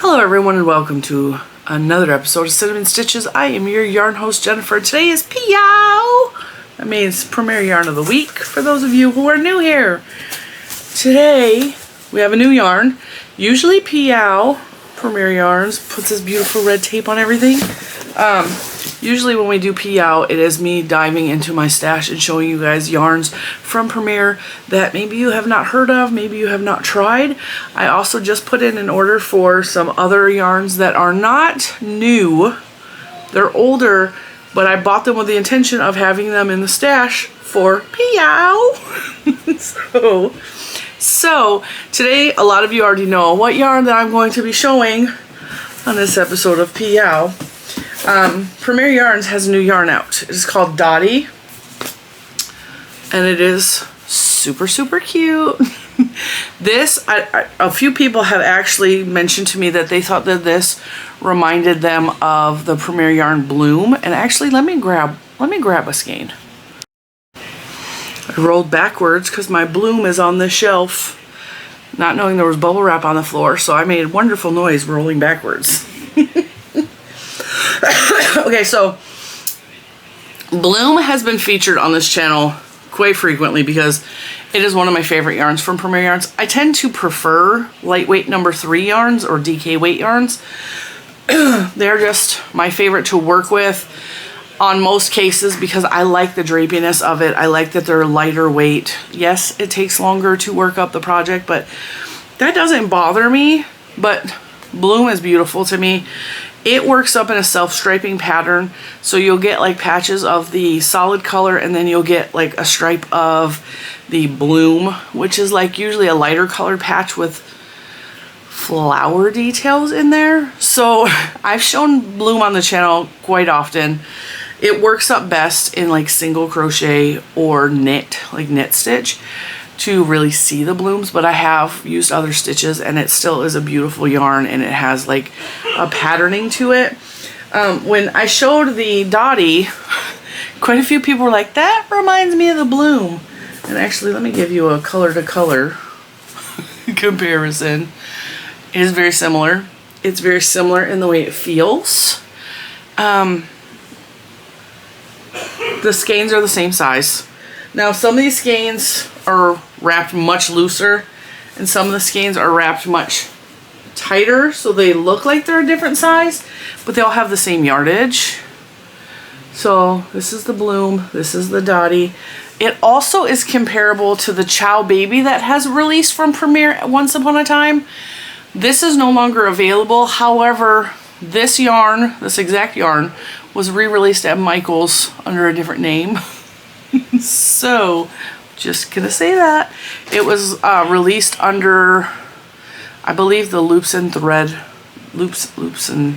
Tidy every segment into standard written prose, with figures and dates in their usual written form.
Hello everyone and welcome to another episode of Cinnamon Stitches. I am your yarn host Jennifer. Today is PYOW! That means Premier Yarn of the Week for those of you who are new here. Today we have a new yarn. Usually PYOW, Premier Yarns, puts this beautiful red tape on everything. Usually when we do PYOW, it is me diving into my stash and showing you guys yarns from Premier that maybe you have not heard of, maybe you have not tried. I also just put in an order for some other yarns that are not new. They're older, but I bought them with the intention of having them in the stash for PYOW. So today, a lot of you already know what yarn that I'm going to be showing on this episode of PYOW. Premier Yarns has a new yarn out. It is called Dottie, and it is super cute. This, a few people have actually mentioned to me that they thought that this reminded them of the Premier Yarn Bloom, and actually let me grab a skein. I rolled backwards because my Bloom is on the shelf, not knowing there was bubble wrap on the floor, so I made a wonderful noise rolling backwards. Okay, so Bloom has been featured on this channel quite frequently because it is one of my favorite yarns from Premier Yarns. I tend to prefer lightweight number 3 yarns or DK weight yarns. They're just my favorite to work with on most cases because I like the drapiness of it. I like that they're lighter weight. Yes, it takes longer to work up the project, but that doesn't bother me. But Bloom is beautiful to me. It works up in a self-striping pattern, so you'll get like patches of the solid color and then you'll get like a stripe of the Bloom, which is like usually a lighter colored patch with flower details in there. So I've shown Bloom on the channel quite often. It works up best in like single crochet or knit, like knit stitch, to really see the blooms, but I have used other stitches and it still is a beautiful yarn and it has like a patterning to it. When I showed the Dottie, quite a few people were like, that reminds me of the Bloom. And actually, let me give you a color to color comparison. It is very similar. It's very similar in the way it feels. The skeins are the same size. Now some of these skeins are wrapped much looser and some of the skeins are wrapped much tighter, so they look like they're a different size, but they all have the same yardage. So this is the Bloom, this is the Dottie. It also is comparable to the Chow Baby that has released from Premier once upon a time. This is no longer available. However, this yarn, this exact yarn, was re-released at Michael's under a different name. So just gonna say that it was released under, I believe, the loops and thread, loops and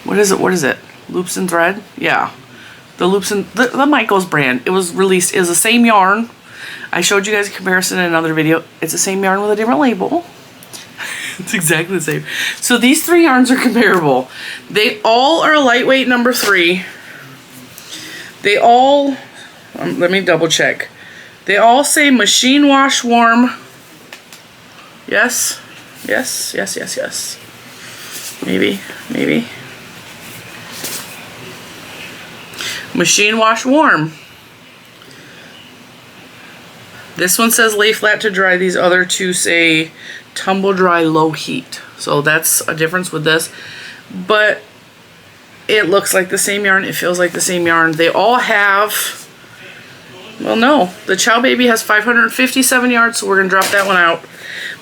what is it loops and thread, yeah, the loops and the Michael's brand. It was released is the same yarn. I showed you guys a comparison in another video. It's the same yarn with a different label. It's exactly the same. So these 3 yarns are comparable. They all are lightweight number 3. They all let me double check. They all say machine wash warm. Yes. Maybe. Machine wash warm. This one says lay flat to dry. These other 2 say tumble dry low heat. So that's a difference with this. But it looks like the same yarn. It feels like the same yarn. They all have, well, no, the Chow Baby has 557 yards, so we're going to drop that one out.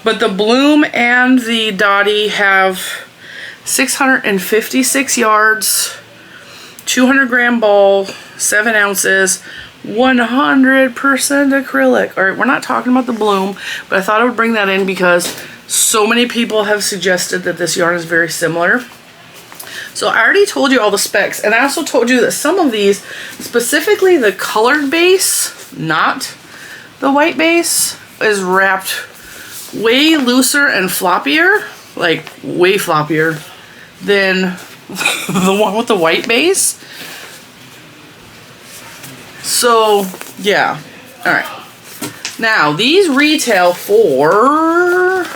But the Bloom and the Dottie have 656 yards, 200 gram ball, 7 ounces, 100% acrylic. All right, we're not talking about the Bloom, but I thought I would bring that in because so many people have suggested that this yarn is very similar. So I already told you all the specs, and I also told you that some of these, specifically the colored base, not the white base, is wrapped way looser and floppier, like way floppier than the one with the white base. So yeah, all right. Now these retail for,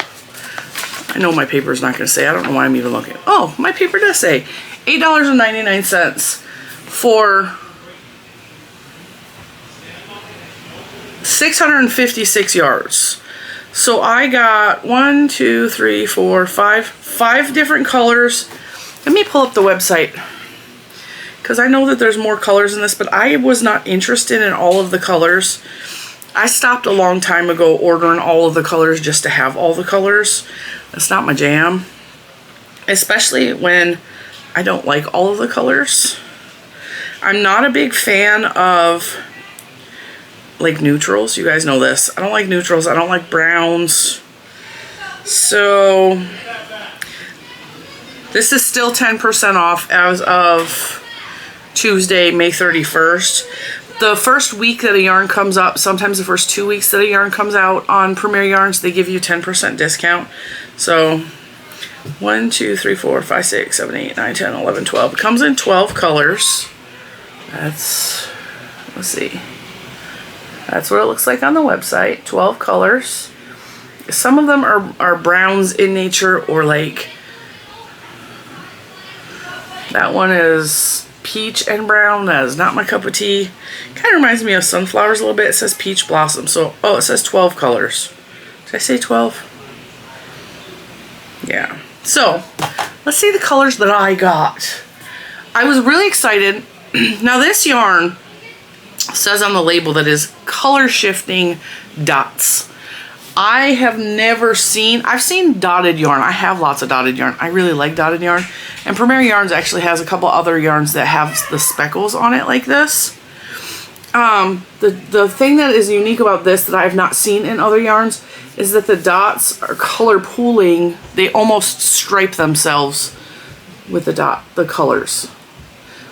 I know my paper is not going to say. I don't know why I'm even looking. Oh, my paper does say $8.99 for 656 yards. So I got 1, 2, 3, 4, 5 different colors. Let me pull up the website because I know that there's more colors in this, but I was not interested in all of the colors. I stopped a long time ago ordering all of the colors just to have all the colors. That's not my jam, especially when I don't like all of the colors. I'm not a big fan of like neutrals. You guys know this. I don't like neutrals. I don't like browns. So this is still 10% off as of Tuesday, May 31st. The first week that a yarn comes up, sometimes the first 2 weeks that a yarn comes out on Premier Yarns, they give you 10% discount. So 1, 2, 3, 4, 5, 6, 7, 8, 9, 10, 11, 12. It comes in 12 colors. That's, let's see. That's what it looks like on the website. 12 colors. Some of them are browns in nature, or like that one is peach and brown. That is not my cup of tea. Kind of reminds me of sunflowers a little bit. It says peach blossom. So, oh, it says 12 colors. Did I say 12? Yeah. So, let's see the colors that I got. I was really excited. Now this yarn says on the label that is color shifting dots. I have never seen, I've seen dotted yarn. I have lots of dotted yarn. I really like dotted yarn. And Premier Yarns actually has a couple other yarns that have the speckles on it like this. The thing that is unique about this that I have not seen in other yarns is that the dots are color pooling. They almost stripe themselves with the colors,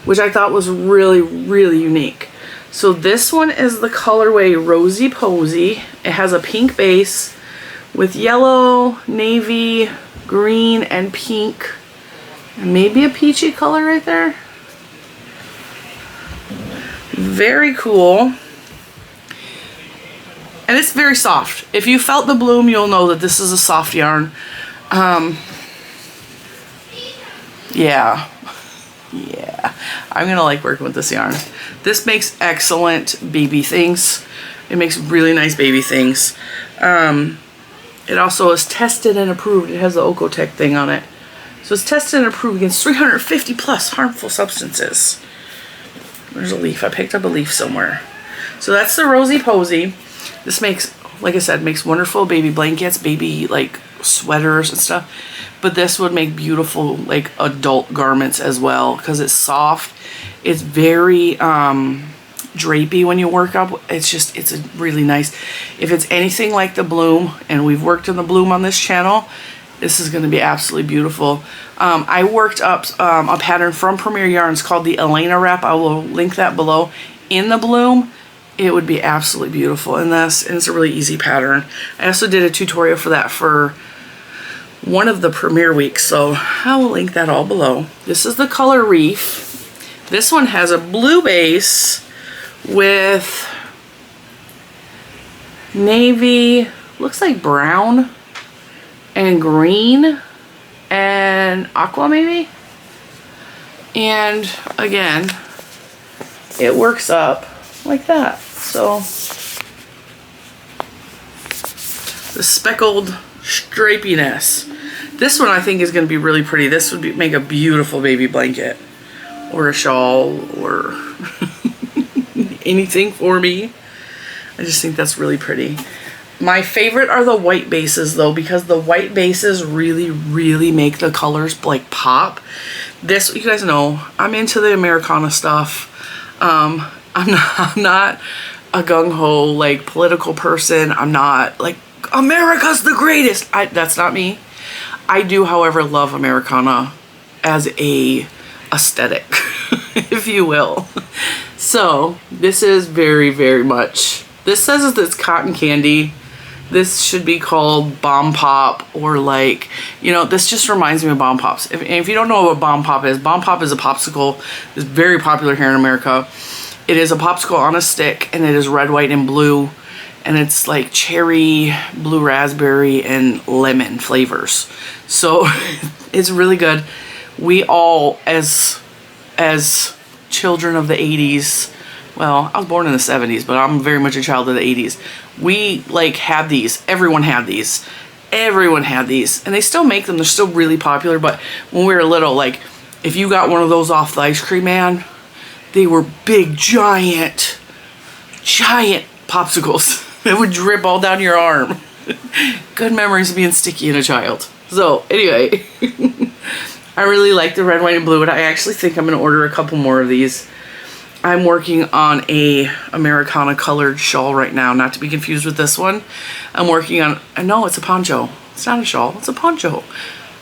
which I thought was really, really unique. So this one is the colorway Rosy Posy. It has a pink base with yellow, navy, green, and pink. And maybe a peachy color right there. Very cool. And it's very soft. If you felt the bloom, you'll know that this is a soft yarn. Yeah. I'm gonna like working with this yarn. This makes excellent baby things. It makes really nice baby things. It also is tested and approved. It has the Ocotec thing on it. So it's tested and approved against 350 plus harmful substances. There's a leaf. I picked up a leaf somewhere. So that's the Rosy Posy. This makes, like I said, makes wonderful baby blankets, baby like sweaters and stuff. But this would make beautiful like adult garments as well because it's soft. It's very drapey when you work up. It's a really nice. If it's anything like the bloom, and we've worked in the bloom on this channel, this is going to be absolutely beautiful. I worked up a pattern from Premier Yarns called the Elena wrap. I will link that below. In the bloom, it would be absolutely beautiful in this, and it's a really easy pattern. I also did a tutorial for that for one of the Premier weeks, so I will link that all below. This is the color Reef. This one has a blue base with navy, looks like brown and green and aqua maybe. And again, it works up like that. So the speckled stripiness. This one I think is going to be really pretty. This would make a beautiful baby blanket or a shawl or anything for me. I just think that's really pretty. My favorite are the white bases though, because the white bases really, really make the colors like pop. This, you guys know, I'm into the Americana stuff. I'm not a gung-ho like political person. I'm not like America's the greatest. That's not me. I do, however, love Americana as a aesthetic, if you will. So this is very, very much, this says that it's cotton candy. This should be called Bomb Pop, or like, you know, this just reminds me of Bomb Pops. If you don't know what Bomb Pop is a popsicle. It's very popular here in America. It is a popsicle on a stick, and it is red, white, and blue. and it's like cherry, blue raspberry, and lemon flavors. So it's really good. We all, as children of the 80s, well, I was born in the 70s, but I'm very much a child of the 80s. We like had these. Everyone had these. Everyone had these. And they still make them. They're still really popular. But when we were little, like, if you got one of those off the ice cream man, they were big, giant popsicles that would drip all down your arm. Good memories of being sticky in a child. So, anyway, I really like the red, white, and blue, and I actually think I'm going to order a couple more of these. I'm working on a Americana colored shawl right now, not to be confused with this one. I'm working on, no, it's a poncho. It's not a shawl, it's a poncho.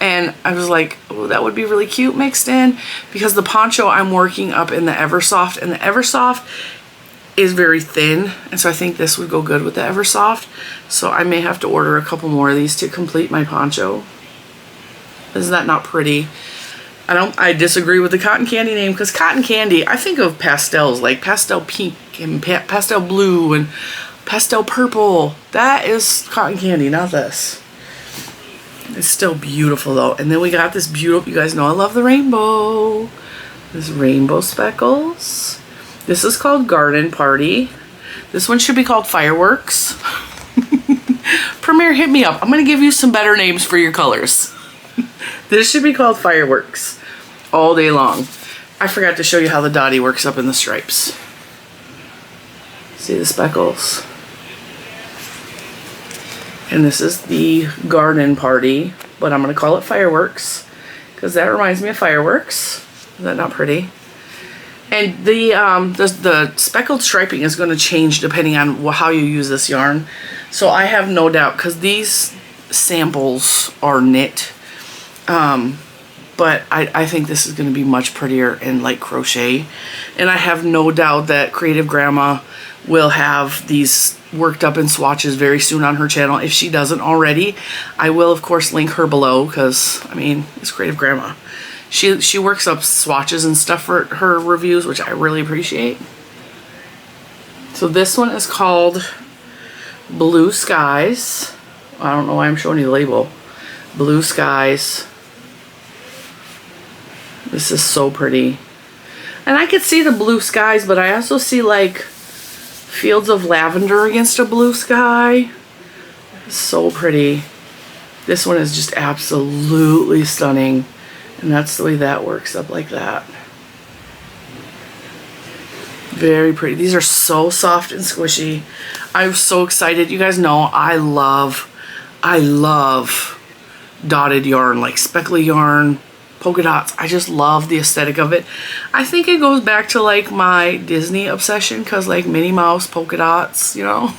And I was like, oh, that would be really cute mixed in, because the poncho I'm working up in the Eversoft, and the Eversoft is very thin, and so I think this would go good with the Eversoft. So I may have to order a couple more of these to complete my poncho. Isn't that not pretty? I disagree with the cotton candy name, because cotton candy, I think of pastels, like pastel pink and pastel blue and pastel purple. That is cotton candy, not this. It's still beautiful though. And then we got this beautiful, you guys know I love the rainbow. This rainbow speckles. This is called Garden Party. This one should be called Fireworks. Premier, hit me up. I'm going to give you some better names for your colors. This should be called Fireworks all day long. I forgot to show you how the Dottie works up in the stripes. See the speckles? And this is the Garden Party, but I'm going to call it Fireworks because that reminds me of fireworks. Is that not pretty? And the speckled striping is going to change depending on how you use this yarn. So I have no doubt, because these samples are knit, but I think this is going to be much prettier in like crochet. And I have no doubt that Creative Grandma will have these worked up in swatches very soon on her channel. If she doesn't already, I will of course link her below, because I mean, it's Creative Grandma. She works up swatches and stuff for her reviews, which I really appreciate. So this one is called Blue Skies. I don't know why I'm showing you the label. Blue Skies. This is so pretty. And I could see the blue skies, but I also see like fields of lavender against a blue sky. So pretty. This one is just absolutely stunning. And that's the way that works up like that. Very pretty. These are so soft and squishy. I'm so excited. You guys know I love dotted yarn, like speckly yarn, polka dots. I just love the aesthetic of it. I think it goes back to like my Disney obsession, because like Minnie Mouse, polka dots, you know.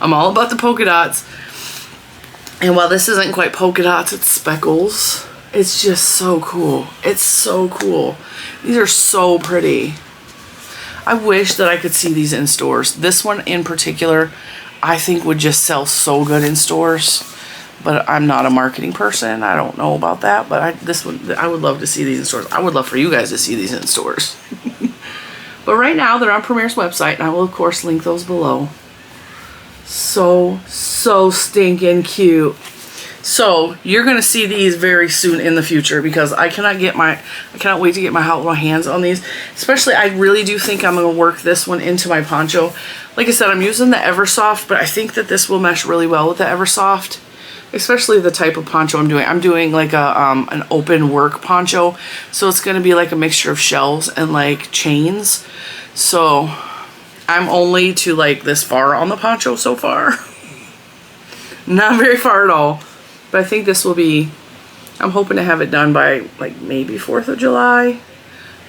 I'm all about the polka dots. And while this isn't quite polka dots, it's speckles. It's just so cool. It's so cool. These are so pretty. I wish that I could see these in stores. This one in particular, I think would just sell so good in stores. But I'm not a marketing person. I don't know about that. But I would love to see these in stores. I would love for you guys to see these in stores. But right now, they're on Premier's website. And I will, of course, link those below. So stinking cute. So you're gonna see these very soon in the future, because I cannot wait to get my hands on these. Especially, I really do think I'm gonna work this one into my poncho. Like I said, I'm using the Eversoft, but I think that this will mesh really well with the Eversoft, especially the type of poncho I'm doing. I'm doing like an open work poncho, so it's gonna be like a mixture of shells and like chains. So I'm only to like this far on the poncho so far. Not very far at all. But I think this will be, I'm hoping to have it done by like maybe 4th of July.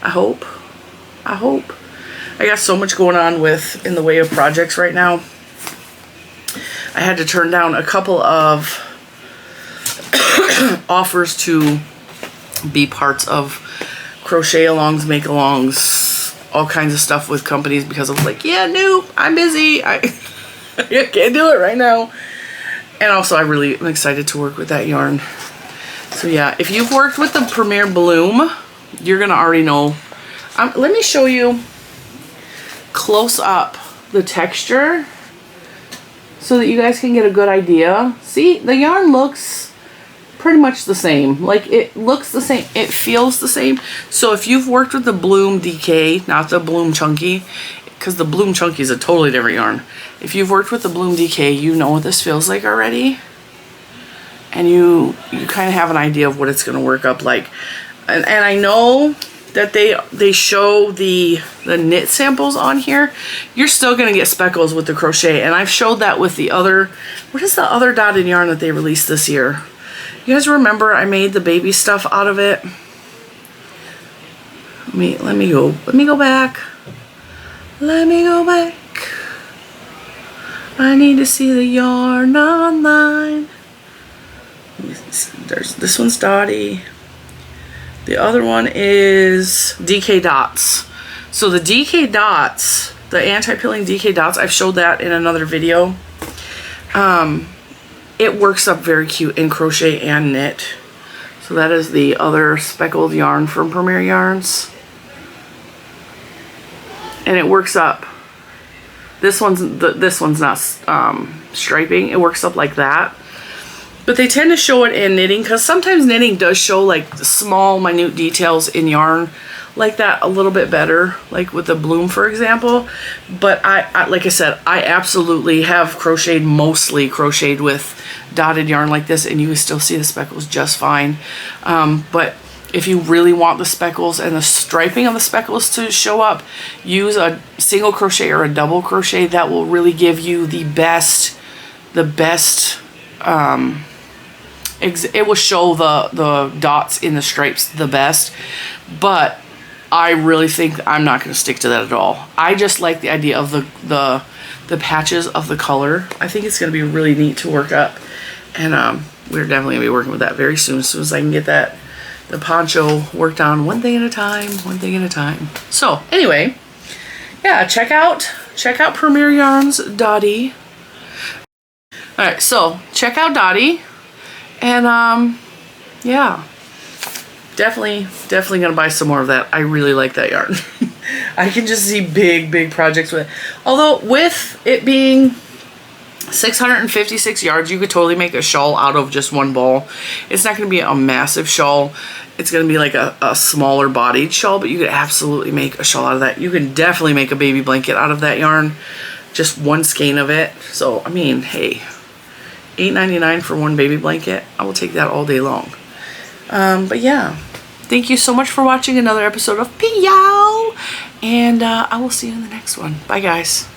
I hope. I got so much going on in the way of projects right now. I had to turn down a couple of offers to be parts of crochet alongs, make alongs, all kinds of stuff with companies, because I was like, yeah, no, I'm busy. I can't do it right now. And also, I really am excited to work with that yarn. So yeah, if you've worked with the Premier Bloom, you're gonna already know. Let me show you close up the texture. so that you guys can get a good idea. See, the yarn looks pretty much the same. Like, it looks the same, it feels the same. So if you've worked with the Bloom DK, not the Bloom Chunky, because the Bloom Chunky is a totally different yarn. If you've worked with the Bloom DK, you know what this feels like already. And you kind of have an idea of what it's going to work up like. And I know that they show the knit samples on here. You're still going to get speckles with the crochet. And I've showed that with the other, what is the other dotted yarn that they released this year? You guys remember I made the baby stuff out of it? Let me go back. Let me go back. I need to see the yarn online. There's this one's Dottie. The other one is DK Dots. So the DK Dots, the anti-pilling DK Dots, I've showed that in another video. It works up very cute in crochet and knit. So that is the other speckled yarn from Premier Yarns. And it works up. This one's not striping. It works up like that. But they tend to show it in knitting because sometimes knitting does show like small, minute details in yarn like that a little bit better, like with the Bloom, for example. But I like I said, I absolutely have mostly crocheted with dotted yarn like this, and you can still see the speckles just fine. But if you really want the speckles and the striping of the speckles to show up, use a single crochet or a double crochet. That will really give you the best, it will show the dots in the stripes the best. But I really think I'm not going to stick to that at all. I just like the idea of the patches of the color. I think it's going to be really neat to work up. And we're definitely going to be working with that very soon, as soon as I can get the poncho worked on one thing at a time. So anyway, yeah, check out Premier Yarns Dottie. Alright, so check out Dottie. And yeah, definitely gonna buy some more of that. I really like that yarn. I can just see big projects with it. Although with it being 656 yards, you could totally make a shawl out of just one ball. It's not gonna be a massive shawl. It's gonna be like a smaller bodied shawl, but you could absolutely make a shawl out of that. You can definitely make a baby blanket out of that yarn. Just one skein of it. So I mean, hey, $8.99 for one baby blanket. I will take that all day long. But yeah, thank you so much for watching another episode of PYOW, and I will see you in the next one. Bye guys.